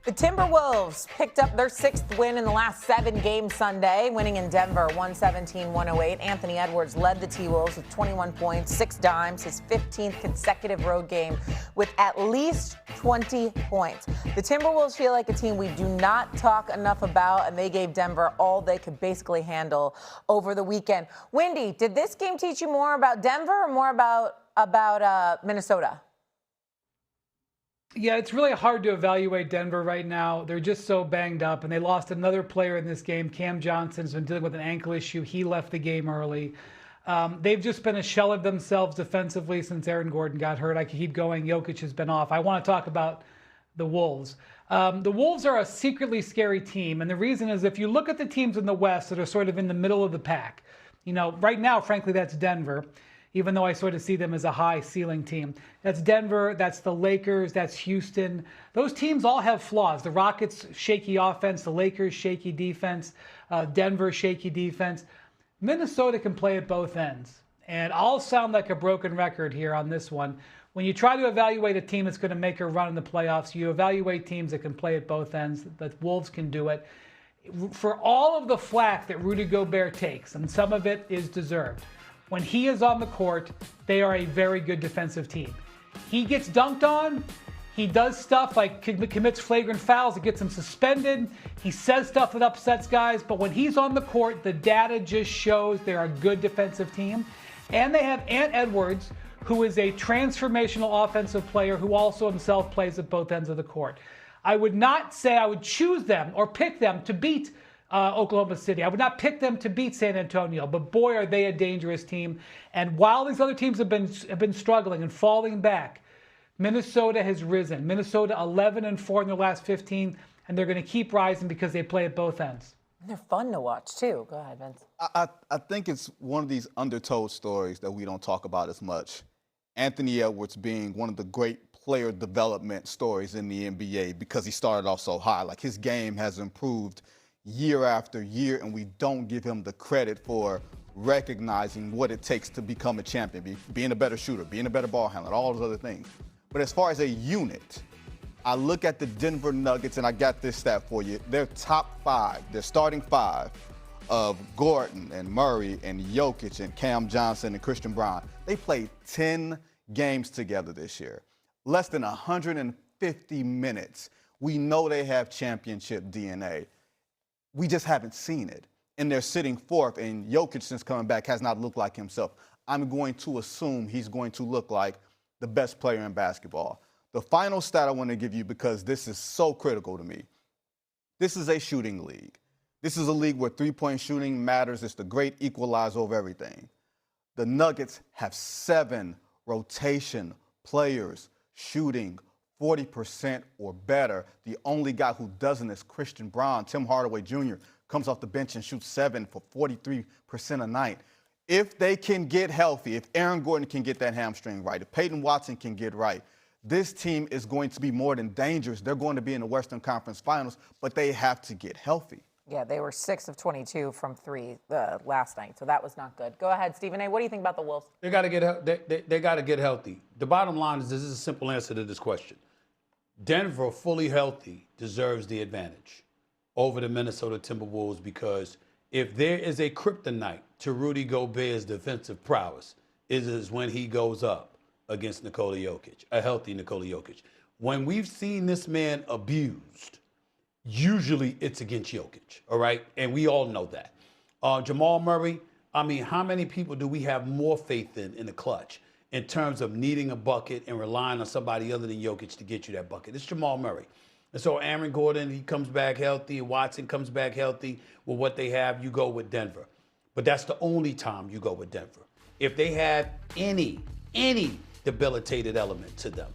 The Timberwolves picked up their 6th win in the last 7 games Sunday, winning in Denver 117-108. Anthony Edwards led the T-Wolves with 21 points, 6 dimes, his 15th consecutive road game with at least 20 points. The Timberwolves feel like a team we do not talk enough about, and they gave Denver all they could basically handle over the weekend. Wendy, did this game teach you more about Denver or more about Minnesota? Yeah, it's really hard to evaluate Denver right now. They're just so banged up, and they lost another player in this game. Cam Johnson's been dealing with an ankle issue. He left the game early. They've just been a shell of themselves defensively since Aaron Gordon got hurt. I could keep going. Jokic has been off. I want to talk about the Wolves. The Wolves are a secretly scary team, and the reason is if you look at the teams in the West that are sort of in the middle of the pack, you know, right now, frankly, that's Denver. Even though I sort of see them as a high ceiling team. That's Denver, that's the Lakers, that's Houston. Those teams all have flaws. The Rockets, shaky offense. The Lakers, shaky defense. Denver, shaky defense. Minnesota can play at both ends. And I'll sound like a broken record here on this one. When you try to evaluate a team that's going to make a run in the playoffs, you evaluate teams that can play at both ends. The Wolves can do it. For all of the flack that Rudy Gobert takes, and some of it is deserved, when he is on the court, they are a very good defensive team. He gets dunked on. He does stuff like commits flagrant fouls that gets him suspended. He says stuff that upsets guys. But when he's on the court, the data just shows they're a good defensive team. And they have Ant Edwards, who is a transformational offensive player who also himself plays at both ends of the court. I would not say I would choose them or pick them to beat Oklahoma City. I would not pick them to beat San Antonio, but boy, are they a dangerous team. And while these other teams have been struggling and falling back, Minnesota has risen. Minnesota 11-4 in their last 15, and they're going to keep rising because they play at both ends. They're fun to watch, too. Go ahead, Vince. I think it's one of these undertold stories that we don't talk about as much. Anthony Edwards being one of the great player development stories in the NBA because he started off so high. Like, his game has improved year after year, and we don't give him the credit for recognizing what it takes to become a champion, being a better shooter, being a better ball handler, all those other things. But as far as a unit, I look at the Denver Nuggets, and I got this stat for you. Their top 5, their starting 5 of Gordon and Murray and Jokic and Cam Johnson and Christian Brown, they played 10 games together this year. Less than 150 minutes. We know they have championship DNA. We just haven't seen it. And they're sitting 4th, and Jokic, since coming back, has not looked like himself. I'm going to assume he's going to look like the best player in basketball. The final stat I want to give you, because this is so critical to me, this is a shooting league. This is a league where three-point shooting matters. It's the great equalizer of everything. The Nuggets have 7 rotation players shooting 40% or better. The only guy who doesn't is Christian Brown. Tim Hardaway Jr. comes off the bench and shoots 7 for 43% a night. If they can get healthy, if Aaron Gordon can get that hamstring right, if Peyton Watson can get right, this team is going to be more than dangerous. They're going to be in the Western Conference Finals, but they have to get healthy. Yeah, they were 6 of 22 from 3 last night, so that was not good. Go ahead, Stephen A. What do you think about the Wolves? They got to get healthy. The bottom line is this is a simple answer to this question. Denver, fully healthy, deserves the advantage over the Minnesota Timberwolves because if there is a kryptonite to Rudy Gobert's defensive prowess, it is when he goes up against Nikola Jokic, a healthy Nikola Jokic. When we've seen this man abused, usually it's against Jokic, all right? And we all know that. Jamal Murray, I mean, how many people do we have more faith in the clutch in terms of needing a bucket and relying on somebody other than Jokic to get you that bucket? It's Jamal Murray. And so Aaron Gordon, he comes back healthy. Watson comes back healthy. With what they have, you go with Denver. But that's the only time you go with Denver. If they had any debilitated element to them,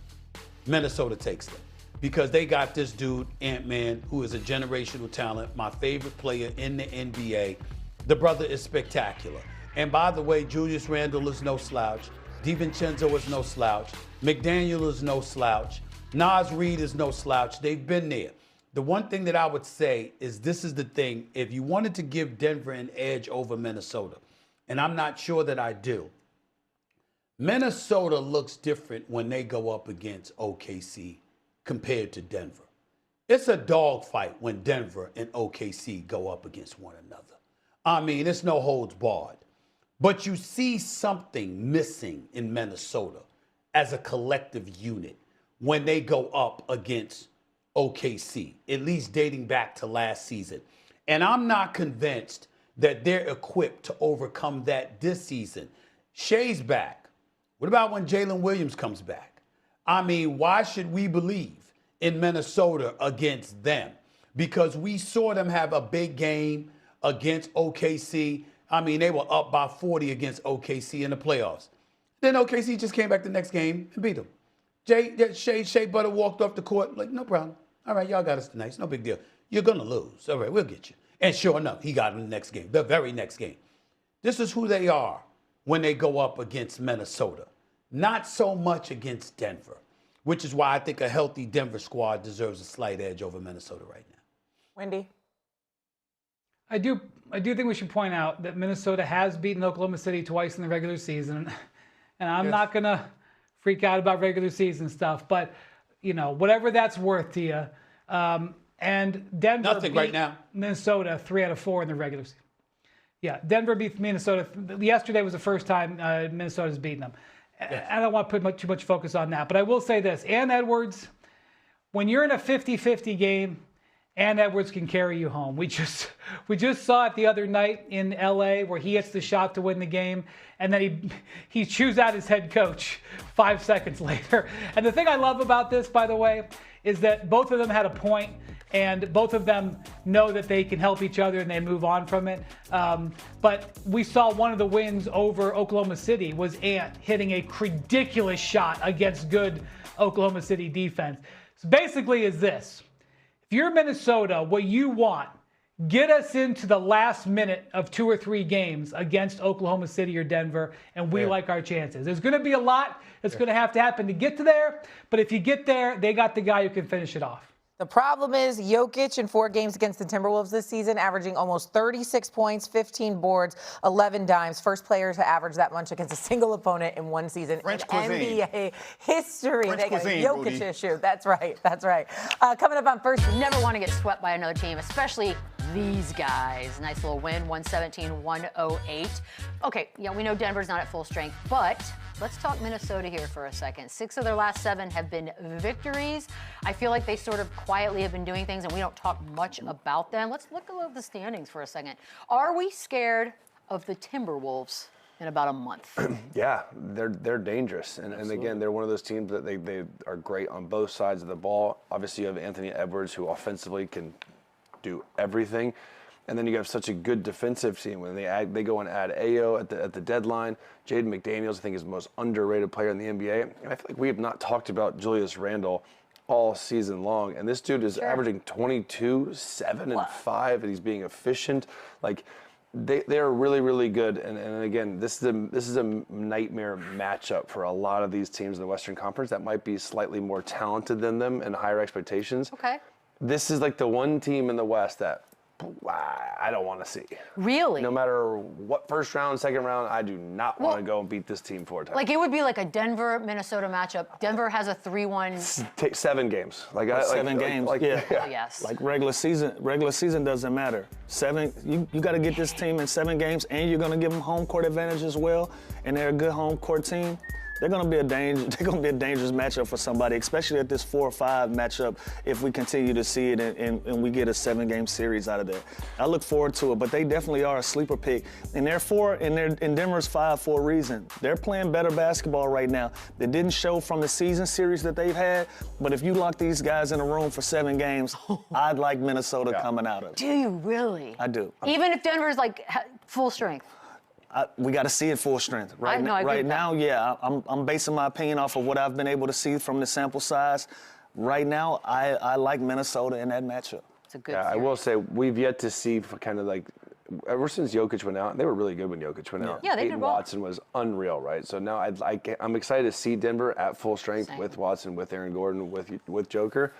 Minnesota takes them. Because they got this dude, Ant-Man, who is a generational talent, my favorite player in the NBA. The brother is spectacular. And by the way, Julius Randle is no slouch. DiVincenzo is no slouch. McDaniel is no slouch. Naz Reid is no slouch. They've been there. The one thing that I would say is this is the thing. If you wanted to give Denver an edge over Minnesota, and I'm not sure that I do, Minnesota looks different when they go up against OKC compared to Denver. It's a dogfight when Denver and OKC go up against one another. I mean, it's no holds barred. But you see something missing in Minnesota as a collective unit when they go up against OKC, at least dating back to last season. And I'm not convinced that they're equipped to overcome that this season. Shea's back. What about when Jalen Williams comes back? I mean, why should we believe in Minnesota against them? Because we saw them have a big game against OKC. I mean, they were up by 40 against OKC in the playoffs. Then OKC just came back the next game and beat them. Shea Butter walked off the court like, no problem. All right, y'all got us tonight. It's no big deal. You're going to lose. All right, we'll get you. And sure enough, he got him the next game, the very next game. This is who they are when they go up against Minnesota. Not so much against Denver, which is why I think a healthy Denver squad deserves a slight edge over Minnesota right now. Wendy? I do think we should point out that Minnesota has beaten Oklahoma City twice in the regular season. And I'm not going to freak out about regular season stuff, but, you know, whatever that's worth to you. And Denver Nothing beat right now. Minnesota 3 out of 4 in the regular season. Yeah, Denver beat Minnesota. Yesterday was the first time Minnesota's beaten them. Yes. I don't want to put too much focus on that, but I will say this. Ann Edwards, when you're in a 50-50 game, Ann Edwards can carry you home. We just saw it the other night in LA where he hits the shot to win the game, and then he chews out his head coach 5 seconds later. And the thing I love about this, by the way, is that both of them had a point, and both of them know that they can help each other and they move on from it. But we saw one of the wins over Oklahoma City was Ant hitting a ridiculous shot against good Oklahoma City defense. So basically is this. If you're Minnesota, what you want, get us into the last minute of 2 or 3 games against Oklahoma City or Denver, and we like our chances. There's going to be a lot that's going to have to happen to get to there, but if you get there, they got the guy who can finish it off. The problem is Jokic in 4 games against the Timberwolves this season, averaging almost 36 points, 15 boards, 11 dimes. First player to average that much against a single opponent in one season French in cuisine. NBA history. French cuisine, Jokic Rudy. issue. That's right. That's right. Coming up on First. You never want to get swept by another team, especially these guys. Nice little win, 117-108. Okay, yeah, we know Denver's not at full strength, but let's talk Minnesota here for a second. 6 of their last 7 have been victories. I feel like they sort of quietly have been doing things, and we don't talk much about them. Let's look at the standings for a second. Are we scared of the Timberwolves in about a month? Yeah, they're dangerous. And again, they're one of those teams that they are great on both sides of the ball. Obviously, you have Anthony Edwards, who offensively can do everything. And then you have such a good defensive team. When they go and add Ayo at the deadline. Jaden McDaniels, I think, is the most underrated player in the NBA. And I feel like we have not talked about Julius Randle all season long. And this dude is averaging 22, 7, and 5, and he's being efficient. Like, they are really, really good. And again, this is a nightmare matchup for a lot of these teams in the Western Conference that might be slightly more talented than them and higher expectations. Okay. This is like the one team in the West that I don't want to see. Really? No matter what first round, second round, I do not want to go and beat this team 4 times. Like, it would be like a Denver-Minnesota matchup. Denver has a 3-1. Take 7 games. Like 7 games. Yeah. Oh, yes. Like regular season doesn't matter. 7, you got to get this team in 7 games, and you're going to give them home court advantage as well. And they're a good home court team. They're going to be a dangerous matchup for somebody, especially at this 4-5 matchup. If we continue to see it and we get a 7-game series out of there, I look forward to it. But they definitely are a sleeper pick, and they're 4 and Denver's 5 for a reason. They're playing better basketball right now. They didn't show from the season series that they've had. But if you lock these guys in a room for 7 games, I'd like Minnesota coming out of it. Do you really? I do. Even if Denver's like full strength? We got to see it full strength. I agree Right with now, yeah, I'm basing my opinion off of what I've been able to see from the sample size. Right now, I like Minnesota in that matchup. It's a good I will say we've yet to see kind of like ever since Jokic went out. They were really good when Jokic went out. Yeah, they did Peyton well. Watson was unreal, right? So now I'm excited to see Denver at full strength Same. with Watson, with Aaron Gordon, with Joker.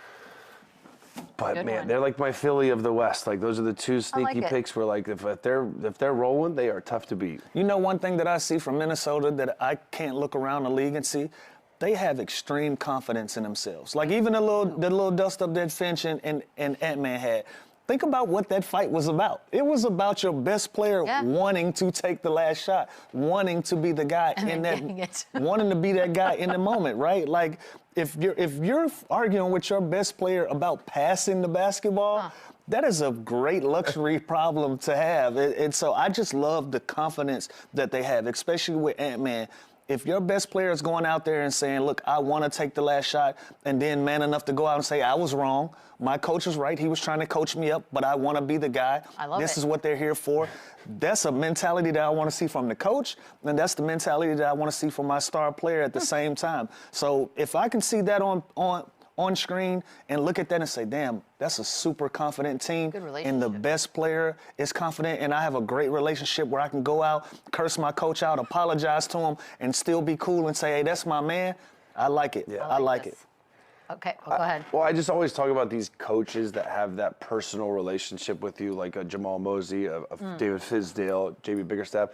But Good man, one. they're like my Philly of the West. Like those are the 2 sneaky it. picks where like if they're rolling, they are tough to beat. You know, one thing that I see from Minnesota that I can't look around the league and see, they have extreme confidence in themselves. Like even the little dust up that Finch and Ant-Man had. Think about what that fight was about. It was about your best player wanting to take the last shot, wanting to be the guy in that, wanting to be that guy in the moment, right? Like if you're arguing with your best player about passing the basketball, that is a great luxury problem to have. And so I just love the confidence that they have, especially with Ant-Man. If your best player is going out there and saying, look, I want to take the last shot, and then man enough to go out and say, I was wrong. My coach was right. He was trying to coach me up, but I want to be the guy. I love This it. is what they're here for. That's a mentality that I want to see from the coach, and that's the mentality that I want to see from my star player at the same time. So if I can see that on screen and look at that and say, damn, that's a super confident team. Good And the relationship. best player is confident, and I have a great relationship where I can go out, curse my coach out, apologize to him, and still be cool and say, hey, that's my man. I like it. I like it. Okay, well, go ahead. Well, I just always talk about these coaches that have that personal relationship with you, like a Jamal Mosey, David Fizdale, JB Biggerstaff.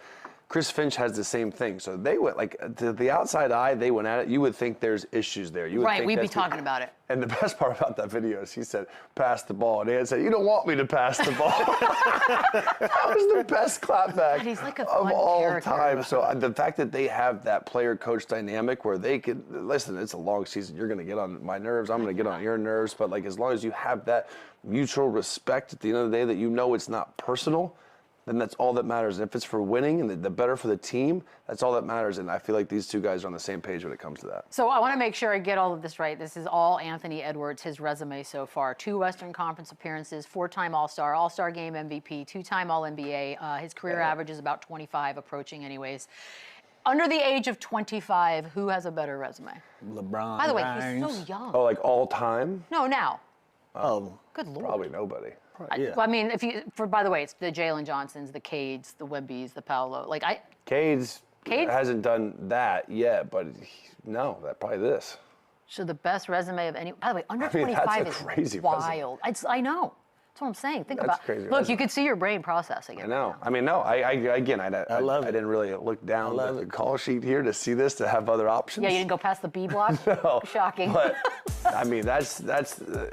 Chris Finch has the same thing. So they went, like, to the outside eye, they went at it. You would think there's issues there. You would Right, think we'd be that's talking about it. And the best part about that video is he said, pass the ball. And Dan said, you don't want me to pass the ball. That was the best clapback He's like a of fun all character. time. So the fact that they have that player-coach dynamic where they could, listen, it's a long season. You're going to get on my nerves. I'm going to get on your nerves. But, like, as long as you have that mutual respect at the end of the day that you know it's not personal, then that's all that matters. And if it's for winning and the better for the team, that's all that matters. And I feel like these two guys are on the same page when it comes to that. So I want to make sure I get all of this right. This is all Anthony Edwards, his resume so far. 2 Western Conference appearances, 4-time All-Star, All-Star Game MVP, 2-time All-NBA. His career average is about 25, approaching anyways. Under the age of 25, who has a better resume? LeBron By the way, James. he's so young. Oh, like all time? No, now. Oh, Good Lord. Probably nobody. yeah. Well, I mean, by the way, it's the Jalen Johnsons, the Cades, the Wembys, the Paolo. Cades Cades? hasn't done that yet, but no, that probably this. So the best resume of any. By the way, under I mean, that's 25 a is crazy resume. wild. I know. That's what I'm saying. Think That's about. crazy Look, resume. you could see your brain processing it. I know. I mean, no. I love it. didn't really look down love the it. call sheet here to see this, to have other options. Yeah, you didn't go past the B block. No, Shocking. But I mean, that's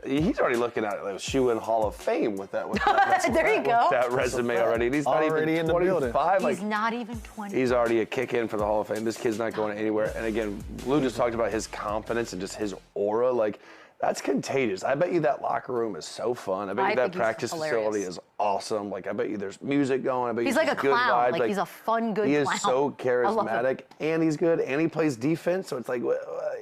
he's already looking at a shoe in Hall of Fame with that. There you go. That resume already. And he's not Already even in the building. 25. He's Like, not even 20. he's already a kick in for the Hall of Fame. This kid's not going anywhere. And again, Lou just talked about his confidence and just his aura. Like, that's contagious. I bet you that locker room is so fun. I bet I you think that he's practice hilarious. facility is awesome. Like, I bet you there's music going. I bet He's you like there's a good clown. vibes. Like, he's a fun, good he clown. is so I love him. charismatic, and he's good, and he plays defense. So it's like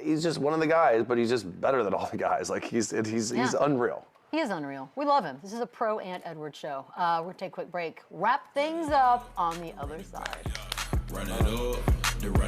he's just one of the guys, but he's just better than all the guys. Like he's unreal. He is unreal. We love him. This is a pro Ant Edwards show. We're going to take a quick break. Wrap things up on the other side. Run it up.